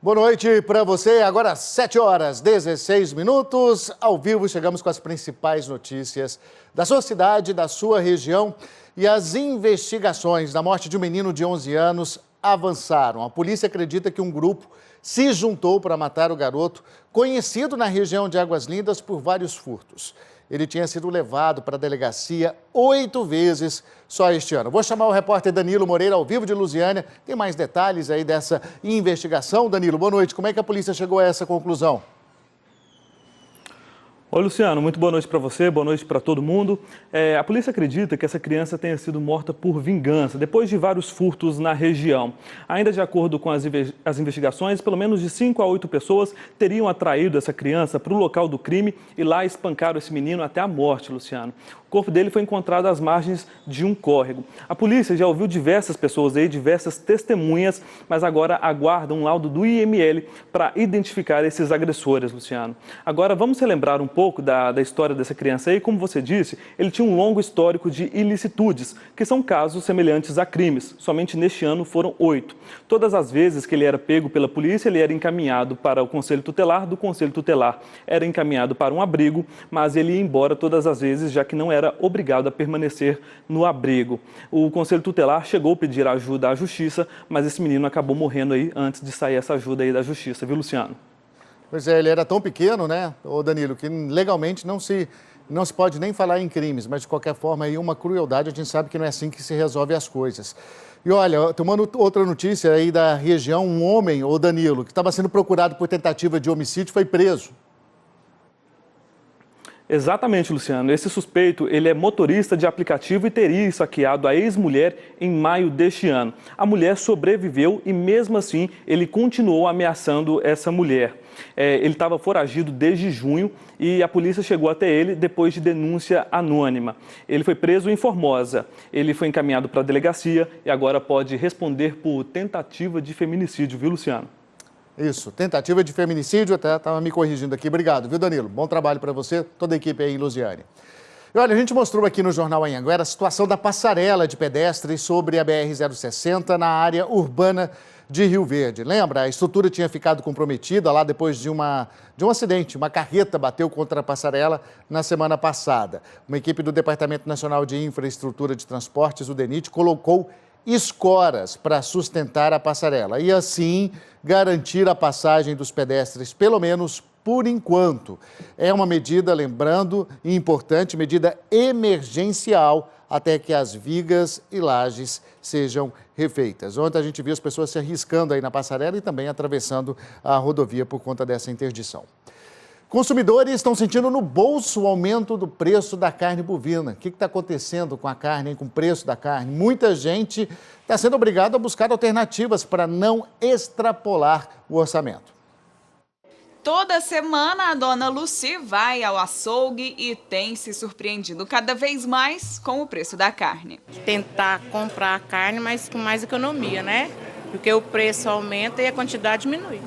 Boa noite para você. Agora 7h16, ao vivo chegamos com as principais notícias da sua cidade, da sua região, e as investigações da morte de um menino de 11 anos avançaram. A polícia acredita que um grupo se juntou para matar o garoto, conhecido na região de Águas Lindas por vários furtos. Ele tinha sido levado para a delegacia 8 vezes só este ano. Vou chamar o repórter Danilo Moreira, ao vivo de Lusiânia. Tem mais detalhes aí dessa investigação. Danilo, boa noite. Como é que a polícia chegou a essa conclusão? Oi, Luciano, muito boa noite para você, boa noite para todo mundo. A polícia acredita que essa criança tenha sido morta por vingança, depois de vários furtos na região. Ainda de acordo com as investigações, pelo menos de 5 a 8 pessoas teriam atraído essa criança para o local do crime e lá espancaram esse menino até a morte, Luciano. O corpo dele foi encontrado às margens de um córrego. A polícia já ouviu diversas pessoas aí, diversas testemunhas, mas agora aguarda um laudo do IML para identificar esses agressores, Luciano. Agora vamos relembrar um pouco da história dessa criança aí. Como você disse, ele tinha um longo histórico de ilicitudes, que são casos semelhantes a crimes. Somente neste ano foram 8. Todas as vezes que ele era pego pela polícia, ele era encaminhado para o Conselho Tutelar, do Conselho Tutelar era encaminhado para um abrigo, mas ele ia embora todas as vezes, já que não era obrigado a permanecer no abrigo. O Conselho Tutelar chegou a pedir ajuda à Justiça, mas esse menino acabou morrendo aí antes de sair essa ajuda aí da Justiça, viu, Luciano? Pois é, ele era tão pequeno, né, ô Danilo, que legalmente não se pode nem falar em crimes, mas de qualquer forma aí uma crueldade, a gente sabe que não é assim que se resolve as coisas. E olha, tomando outra notícia aí da região, um homem, ô Danilo, que estava sendo procurado por tentativa de homicídio, foi preso. Exatamente, Luciano. Esse suspeito, ele é motorista de aplicativo e teria esfaqueado a ex-mulher em maio deste ano. A mulher sobreviveu e, mesmo assim, ele continuou ameaçando essa mulher. Ele estava foragido desde junho e a polícia chegou até ele depois de denúncia anônima. Ele foi preso em Formosa. Ele foi encaminhado para a delegacia e agora pode responder por tentativa de feminicídio, viu, Luciano? Isso, tentativa de feminicídio, até estava me corrigindo aqui. Obrigado, viu, Danilo? Bom trabalho para você, toda a equipe aí em Lusiânia. E olha, a gente mostrou aqui no Jornal Anhanguera a situação da passarela de pedestres sobre a BR-060 na área urbana de Rio Verde. Lembra? A estrutura tinha ficado comprometida lá depois de um acidente. Uma carreta bateu contra a passarela na semana passada. Uma equipe do Departamento Nacional de Infraestrutura de Transportes, o DENIT, colocou escoras para sustentar a passarela e assim garantir a passagem dos pedestres, pelo menos por enquanto. É uma medida, lembrando, importante, medida emergencial até que as vigas e lajes sejam refeitas. Ontem a gente viu as pessoas se arriscando aí na passarela e também atravessando a rodovia por conta dessa interdição. Consumidores estão sentindo no bolso o aumento do preço da carne bovina. O que está acontecendo com a carne, hein, com o preço da carne? Muita gente está sendo obrigada a buscar alternativas para não extrapolar o orçamento. Toda semana a dona Lucy vai ao açougue e tem se surpreendido cada vez mais com o preço da carne. Tentar comprar carne, mas com mais economia, né? Porque o preço aumenta e a quantidade diminui.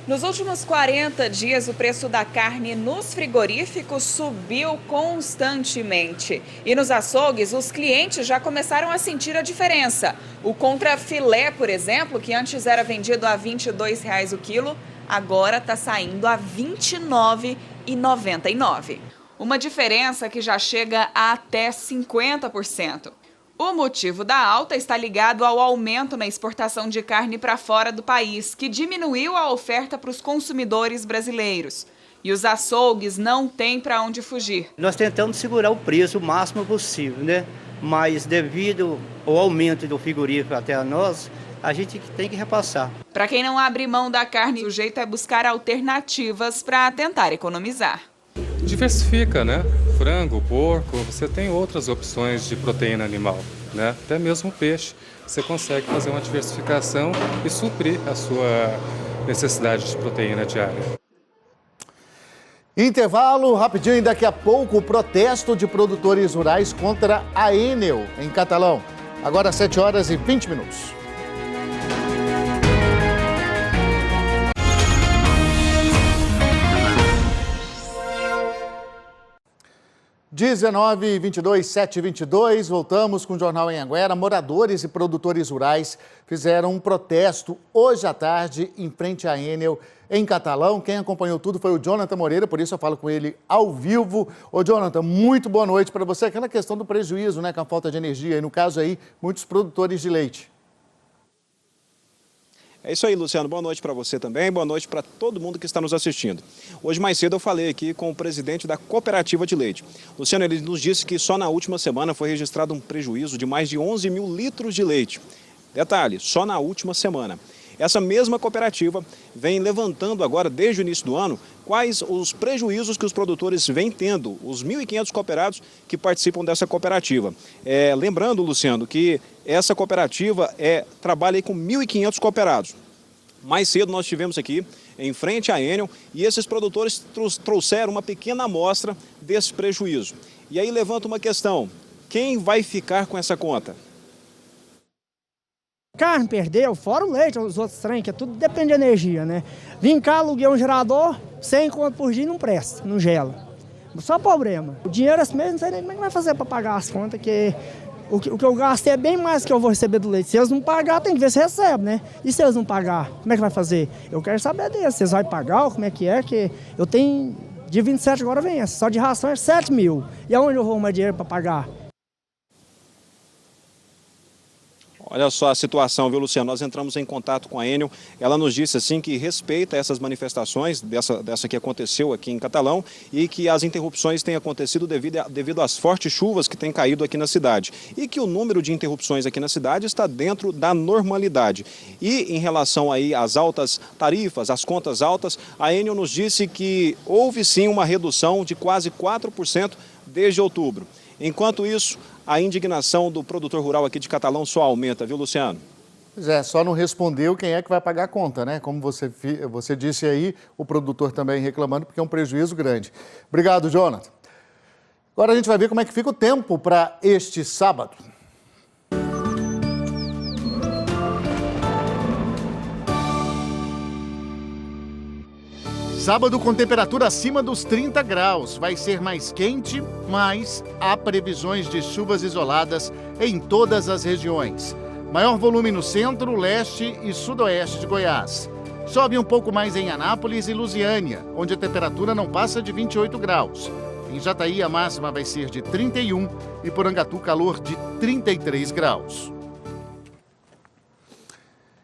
Nos últimos 40 dias, o preço da carne nos frigoríficos subiu constantemente. E nos açougues, os clientes já começaram a sentir a diferença. O contrafilé, por exemplo, que antes era vendido a R$ 22,00 o quilo, agora está saindo a R$ 29,99. Uma diferença que já chega a até 50%. O motivo da alta está ligado ao aumento na exportação de carne para fora do país, que diminuiu a oferta para os consumidores brasileiros. E os açougues não têm para onde fugir. Nós tentamos segurar o preço o máximo possível, né? Mas devido ao aumento do frigorífico até a nós, a gente tem que repassar. Para quem não abre mão da carne, o jeito é buscar alternativas para tentar economizar. Diversifica, né? Frango, porco, você tem outras opções de proteína animal, né? Até mesmo peixe. Você consegue fazer uma diversificação e suprir a sua necessidade de proteína diária. Intervalo, rapidinho, e daqui a pouco o protesto de produtores rurais contra a Enel, em Catalão. Agora 7h20. 19h22, 7h22, voltamos com o Jornal Anhanguera. Moradores e produtores rurais fizeram um protesto hoje à tarde em frente à Enel, em Catalão. Quem acompanhou tudo foi o Jonathan Moreira, por isso eu falo com ele ao vivo. Ô Jonathan, muito boa noite para você. Aquela questão do prejuízo, né, com a falta de energia, e no caso aí, muitos produtores de leite. É isso aí, Luciano. Boa noite para você também, boa noite para todo mundo que está nos assistindo. Hoje mais cedo eu falei aqui com o presidente da cooperativa de leite. Luciano, ele nos disse que só na última semana foi registrado um prejuízo de mais de 11 mil litros de leite. Detalhe, só na última semana. Essa mesma cooperativa vem levantando agora, desde o início do ano, quais os prejuízos que os produtores vêm tendo, os 1.500 cooperados que participam dessa cooperativa. Lembrando, Luciano, que essa cooperativa trabalha aí com 1.500 cooperados. Mais cedo nós estivemos aqui em frente à Enel e esses produtores trouxeram uma pequena amostra desse prejuízo. E aí levanta uma questão, quem vai ficar com essa conta? Carne perdeu, fora o leite, os outros trem, que tudo depende de energia, né? Vim cá, aluguei um gerador, 100 conto por dia não presta, não gela. Só problema. O dinheiro esse mês não sei nem como é que vai fazer para pagar as contas, que o que eu gastei é bem mais do que eu vou receber do leite. Se eles não pagar, tem que ver se recebe, né? E se eles não pagar, como é que vai fazer? Eu quero saber deles, se eles vão pagar ou como é, que eu tenho, dia 27 agora vem, só de ração é 7 mil. E aonde eu vou arrumar dinheiro para pagar? Olha só a situação, viu, Luciano? Nós entramos em contato com a Enel, ela nos disse assim que respeita essas manifestações, dessa que aconteceu aqui em Catalão, e que as interrupções têm acontecido devido às fortes chuvas que têm caído aqui na cidade. E que o número de interrupções aqui na cidade está dentro da normalidade. E em relação aí às altas tarifas, às contas altas, a Enel nos disse que houve sim uma redução de quase 4% desde outubro. Enquanto isso, a indignação do produtor rural aqui de Catalão só aumenta, viu, Luciano? Pois é, só não respondeu quem é que vai pagar a conta, né? Como você disse aí, o produtor também reclamando, porque é um prejuízo grande. Obrigado, Jonathan. Agora a gente vai ver como é que fica o tempo para este sábado. Sábado com temperatura acima dos 30 graus. Vai ser mais quente, mas há previsões de chuvas isoladas em todas as regiões. Maior volume no centro, leste e sudoeste de Goiás. Sobe um pouco mais em Anápolis e Lusiânia, onde a temperatura não passa de 28 graus. Em Jataí, a máxima vai ser de 31 e Porangatu, calor de 33 graus.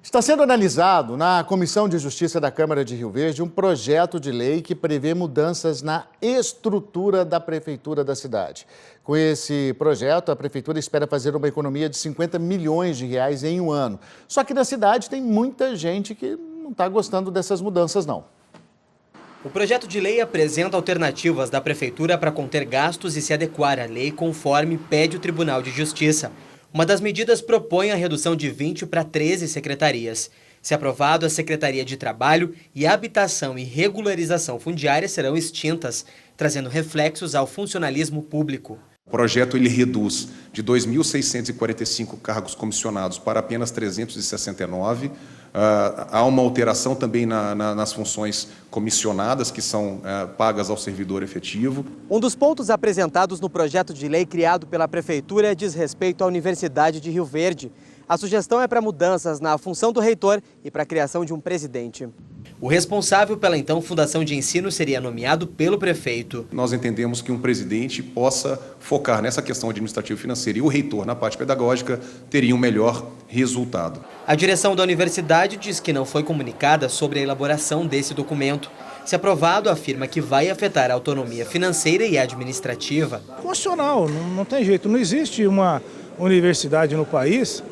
Está sendo analisado na Comissão de Justiça da Câmara de Rio Verde um projeto de lei que prevê mudanças na estrutura da prefeitura da cidade. Com esse projeto, a prefeitura espera fazer uma economia de 50 milhões de reais em um ano. Só que na cidade tem muita gente que não está gostando dessas mudanças, não. O projeto de lei apresenta alternativas da prefeitura para conter gastos e se adequar à lei conforme pede o Tribunal de Justiça. Uma das medidas propõe a redução de 20 para 13 secretarias. Se aprovado, a Secretaria de Trabalho e Habitação e Regularização Fundiária serão extintas, trazendo reflexos ao funcionalismo público. O projeto ele reduz de 2.645 cargos comissionados para apenas 369. Há uma alteração também nas funções comissionadas, que são pagas ao servidor efetivo. Um dos pontos apresentados no projeto de lei criado pela Prefeitura diz respeito à Universidade de Rio Verde. A sugestão é para mudanças na função do reitor e para a criação de um presidente. O responsável pela então Fundação de Ensino seria nomeado pelo prefeito. Nós entendemos que um presidente possa focar nessa questão administrativa e financeira e o reitor na parte pedagógica teria um melhor resultado. A direção da universidade diz que não foi comunicada sobre a elaboração desse documento. Se aprovado, afirma que vai afetar a autonomia financeira e administrativa. Constitucional, não tem jeito. Não existe uma universidade no país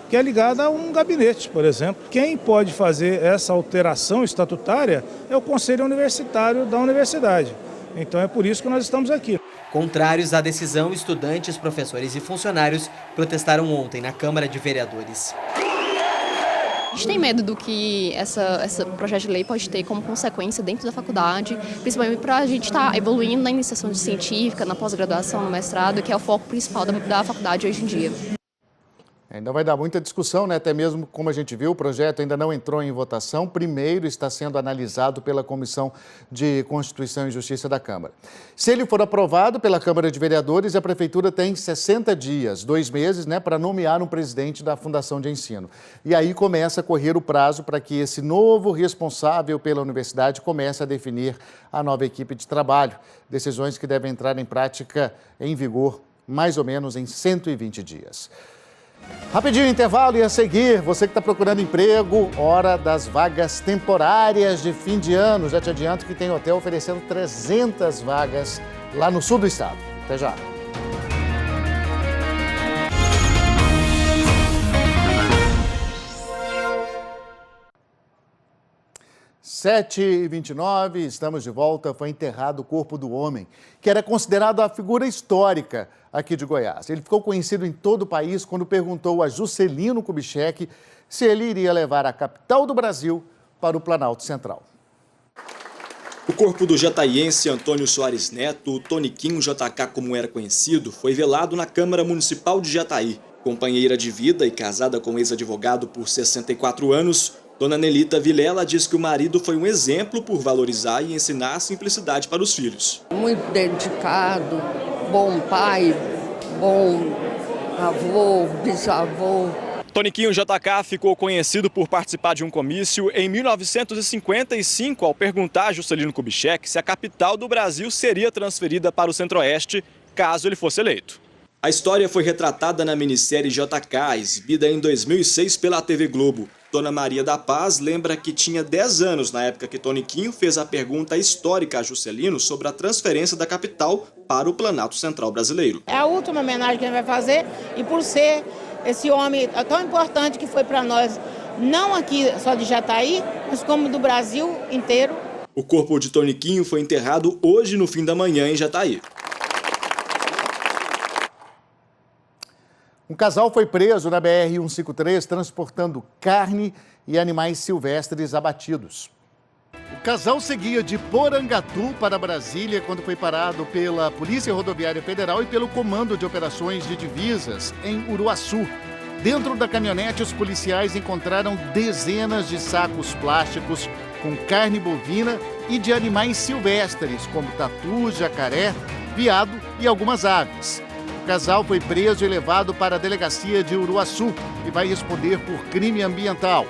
que é ligada a um gabinete, por exemplo. Quem pode fazer essa alteração estatutária é o Conselho Universitário da universidade. Então é por isso que nós estamos aqui. Contrários à decisão, estudantes, professores e funcionários protestaram ontem na Câmara de Vereadores. A gente tem medo do que esse projeto de lei pode ter como consequência dentro da faculdade, principalmente para a gente estar evoluindo na iniciação científica, na pós-graduação, no mestrado, que é o foco principal da faculdade hoje em dia. Ainda vai dar muita discussão, né? Até mesmo, como a gente viu, o projeto ainda não entrou em votação. Primeiro está sendo analisado pela Comissão de Constituição e Justiça da Câmara. Se ele for aprovado pela Câmara de Vereadores, a Prefeitura tem 60 dias, 2 meses, né, para nomear um presidente da Fundação de Ensino. E aí começa a correr o prazo para que esse novo responsável pela universidade comece a definir a nova equipe de trabalho. Decisões que devem entrar em prática, em vigor, mais ou menos em 120 dias. Rapidinho intervalo e a seguir, você que está procurando emprego, hora das vagas temporárias de fim de ano. Já te adianto que tem hotel oferecendo 300 vagas lá no sul do estado. Até já. Sete e 29, estamos de volta. Foi enterrado o corpo do homem, que era considerado a figura histórica aqui de Goiás. Ele ficou conhecido em todo o país quando perguntou a Juscelino Kubitschek se ele iria levar a capital do Brasil para o Planalto Central. O corpo do jataiense Antônio Soares Neto, o Toniquinho JK como era conhecido, foi velado na Câmara Municipal de Jataí. Companheira de vida e casada com ex-advogado por 64 anos, Dona Nelita Vilela diz que o marido foi um exemplo por valorizar e ensinar a simplicidade para os filhos. Muito dedicado, bom pai, bom avô, bisavô. Toniquinho JK ficou conhecido por participar de um comício em 1955 ao perguntar a Juscelino Kubitschek se a capital do Brasil seria transferida para o Centro-Oeste caso ele fosse eleito. A história foi retratada na minissérie JK, exibida em 2006 pela TV Globo. Dona Maria da Paz lembra que tinha 10 anos na época que Toniquinho fez a pergunta histórica a Juscelino sobre a transferência da capital para o Planalto Central brasileiro. É a última homenagem que ele vai fazer e por ser esse homem tão importante que foi para nós, não aqui só de Jataí, mas como do Brasil inteiro. O corpo de Toniquinho foi enterrado hoje no fim da manhã em Jataí. Um casal foi preso na BR-153 transportando carne e animais silvestres abatidos. O casal seguia de Porangatu para Brasília quando foi parado pela Polícia Rodoviária Federal e pelo Comando de Operações de Divisas em Uruaçu. Dentro da caminhonete, os policiais encontraram dezenas de sacos plásticos com carne bovina e de animais silvestres, como tatu, jacaré, veado e algumas aves. O casal foi preso e levado para a delegacia de Uruaçu e vai responder por crime ambiental.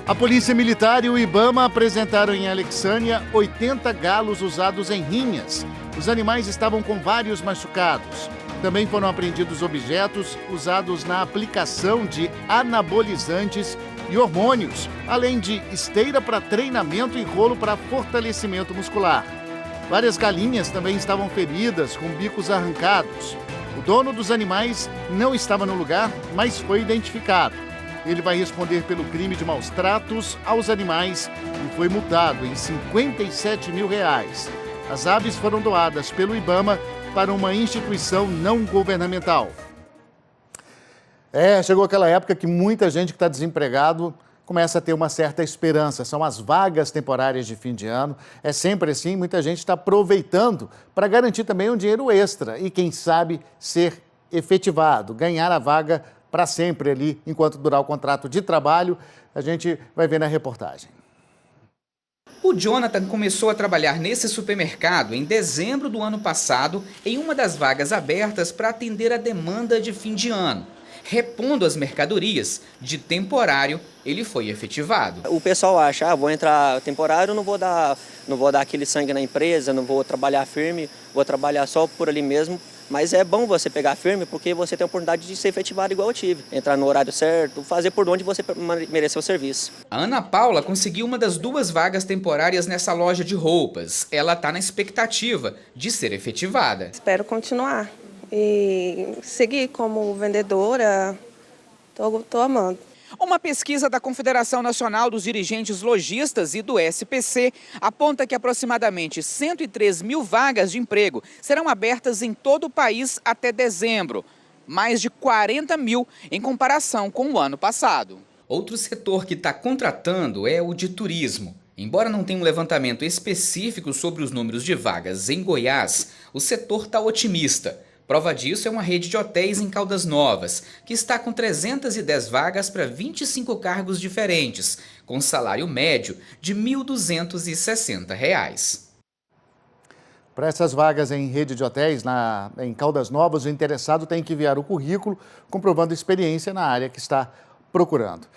A Polícia Militar e o IBAMA apresentaram em Alexânia 80 galos usados em rinhas. Os animais estavam com vários machucados. Também foram apreendidos objetos usados na aplicação de anabolizantes e hormônios, além de esteira para treinamento e rolo para fortalecimento muscular. Várias galinhas também estavam feridas, com bicos arrancados. O dono dos animais não estava no lugar, mas foi identificado. Ele vai responder pelo crime de maus tratos aos animais e foi multado em R$57 mil. As aves foram doadas pelo IBAMA para uma instituição não governamental. Chegou aquela época que muita gente que está desempregado começa a ter uma certa esperança. São as vagas temporárias de fim de ano. É sempre assim, muita gente está aproveitando para garantir também um dinheiro extra e, quem sabe, ser efetivado, ganhar a vaga para sempre ali, enquanto durar o contrato de trabalho. A gente vai ver na reportagem. O Jonathan começou a trabalhar nesse supermercado em dezembro do ano passado, em uma das vagas abertas para atender a demanda de fim de ano. Repondo as mercadorias, de temporário, ele foi efetivado. O pessoal acha, vou entrar temporário, não vou dar aquele sangue na empresa, não vou trabalhar firme, vou trabalhar só por ali mesmo. Mas é bom você pegar firme porque você tem a oportunidade de ser efetivado igual eu tive. Entrar no horário certo, fazer por onde você mereceu o serviço. A Ana Paula conseguiu uma das 2 vagas temporárias nessa loja de roupas. Ela está na expectativa de ser efetivada. Espero continuar e seguir como vendedora. Tô amando. Uma pesquisa da Confederação Nacional dos Dirigentes Lojistas e do SPC aponta que aproximadamente 103 mil vagas de emprego serão abertas em todo o país até dezembro, mais de 40 mil em comparação com o ano passado. Outro setor que está contratando é o de turismo. Embora não tenha um levantamento específico sobre os números de vagas em Goiás, o setor está otimista. Prova disso é uma rede de hotéis em Caldas Novas, que está com 310 vagas para 25 cargos diferentes, com salário médio de R$ 1.260. Para essas vagas em rede de hotéis em Caldas Novas, o interessado tem que enviar o currículo comprovando experiência na área que está procurando.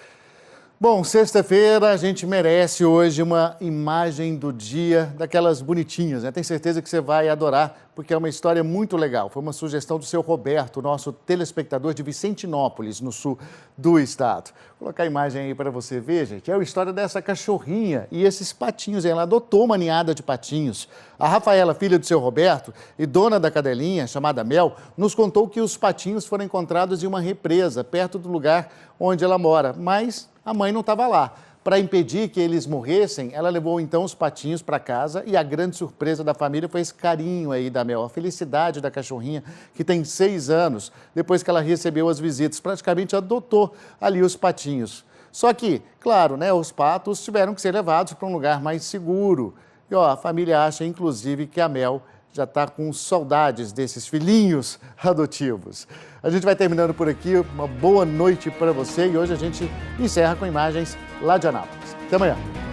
Bom, sexta-feira a gente merece hoje uma imagem do dia daquelas bonitinhas, né? Tenho certeza que você vai adorar, porque é uma história muito legal. Foi uma sugestão do seu Roberto, nosso telespectador de Vicentinópolis, no sul do estado. Vou colocar a imagem aí para você ver, gente. É a história dessa cachorrinha e esses patinhos. Ela adotou uma ninhada de patinhos. A Rafaela, filha do seu Roberto e dona da cadelinha, chamada Mel, nos contou que os patinhos foram encontrados em uma represa, perto do lugar onde ela mora, mas a mãe não estava lá. Para impedir que eles morressem, ela levou então os patinhos para casa e a grande surpresa da família foi esse carinho aí da Mel, a felicidade da cachorrinha, que tem 6 anos, depois que ela recebeu as visitas, praticamente adotou ali os patinhos. Só que, claro, né, os patos tiveram que ser levados para um lugar mais seguro. E ó, a família acha, inclusive, que a Mel já está com saudades desses filhinhos adotivos. A gente vai terminando por aqui. Uma boa noite para você e hoje a gente encerra com imagens lá de Anápolis. Até amanhã.